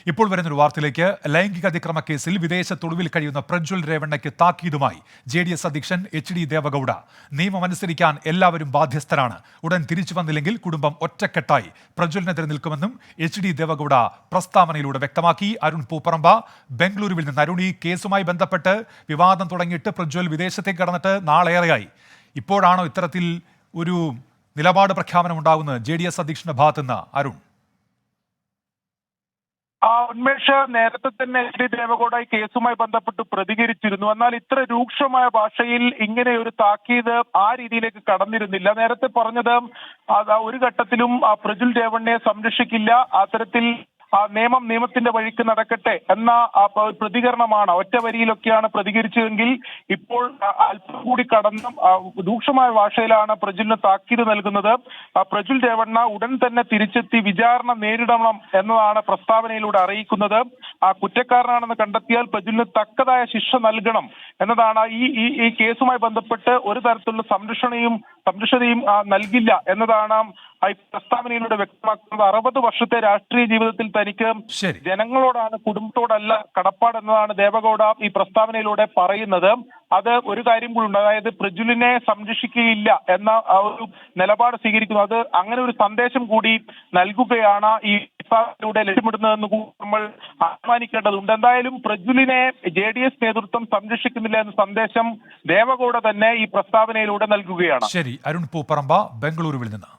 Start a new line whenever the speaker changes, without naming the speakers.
ഇപ്പോൾ വരുന്നൊരു വാർത്തയിലേക്ക്. ലൈംഗിക അതിക്രമ കേസിൽ വിദേശത്തൊടുവിൽ കഴിയുന്ന പ്രജ്വൽ രേവണ്ണയ്ക്ക് താക്കീതുമായി JDS അധ്യക്ഷൻ HD ദേവഗൌഡ. നിയമം അനുസരിക്കാൻ എല്ലാവരും ബാധ്യസ്ഥരാണ്. ഉടൻ തിരിച്ചു വന്നില്ലെങ്കിൽ കുടുംബം ഒറ്റക്കെട്ടായി പ്രജ്വലിനെതിരെ നിൽക്കുമെന്നും HD ദേവഗൌഡ പ്രസ്താവനയിലൂടെ വ്യക്തമാക്കി. അരുൺ പൂപ്പറമ്പ ബംഗളൂരുവിൽ നിന്ന്. അരുൺ, ഈ കേസുമായി ബന്ധപ്പെട്ട് വിവാദം തുടങ്ങിയിട്ട് പ്രജ്വൽ വിദേശത്തേക്ക് കടന്നിട്ട് നാളേറെയായി. ഇപ്പോഴാണോ ഇത്തരത്തിൽ ഒരു നിലപാട് പ്രഖ്യാപനം ഉണ്ടാകുന്നത് JDS അധ്യക്ഷന്റെ ഭാഗത്തുനിന്ന്? അരുൺ.
ഉന്മേഷ്, നേരത്തെ തന്നെ HD ദേവഗൌഡ ഈ കേസുമായി ബന്ധപ്പെട്ട് പ്രതികരിച്ചിരുന്നു. എന്നാൽ ഇത്ര രൂക്ഷമായ ഭാഷയിൽ ഇങ്ങനെ ഒരു താക്കീത് ആ രീതിയിലേക്ക് കടന്നിരുന്നില്ല. നേരത്തെ പറഞ്ഞത് ഒരു ഘട്ടത്തിലും പ്രജ്വൽ രേവണ്ണയെ സംരക്ഷിക്കില്ല, അത്തരത്തിൽ നിയമത്തിന്റെ വഴിക്ക് നടക്കട്ടെ എന്ന പ്രതികരണമാണ്. ഒറ്റ വരിയിലൊക്കെയാണ് പ്രതികരിച്ചതെങ്കിൽ ഇപ്പോൾ അല്പം കൂടി കടന്നും രൂക്ഷമായ ഭാഷയിലാണ് പ്രജ്വലിന് താക്കീത് നൽകുന്നത്. പ്രജ്വൽ രേവണ്ണ ഉടൻ തന്നെ തിരിച്ചെത്തി വിചാരണ നേരിടണം എന്നതാണ് പ്രസ്താവനയിലൂടെ അറിയിക്കുന്നത്. കുറ്റക്കാരനാണെന്ന് കണ്ടെത്തിയാൽ പ്രജ്വലിന് തക്കതായ ശിക്ഷ നൽകണം എന്നതാണ്. ഈ കേസുമായി ബന്ധപ്പെട്ട് ഒരു തരത്തിലുള്ള സംരക്ഷണയും നൽകില്ല എന്നതാണ് ഈ പ്രസ്താവനയിലൂടെ വ്യക്തമാക്കുന്നത്. 60 വർഷത്തെ രാഷ്ട്രീയ ജീവിതത്തിൽ തനിക്ക് ജനങ്ങളോടാണ്, കുടുംബത്തോടല്ല കടപ്പാട് എന്നതാണ് ദേവഗൌഡ ഈ പ്രസ്താവനയിലൂടെ പറയുന്നത്. അത് ഒരു കാര്യം കൂടി ഉണ്ട്, അതായത് പ്രജ്വലിനെ സംരക്ഷിക്കുകയില്ല എന്ന ഒരു നിലപാട് സ്വീകരിക്കുന്നു. അത് അങ്ങനെ ഒരു സന്ദേശം കൂടി നൽകുകയാണ് ഈ പ്രസ്താവനയിലൂടെ ലക്ഷ്യമിടുന്നതെന്ന് കൂടി നമ്മൾ അനുമാനിക്കേണ്ടതുണ്ട്. എന്തായാലും പ്രജ്വലിനെ JDS നേതൃത്വം സംരക്ഷിക്കുന്നില്ല എന്ന സന്ദേശം ദേവഗൌഡ തന്നെ ഈ പ്രസ്താവനയിലൂടെ നൽകുകയാണ്.
ശരി, അരുൺ പൂപ്പറമ്പ ബംഗളൂരുവിൽ നിന്ന്.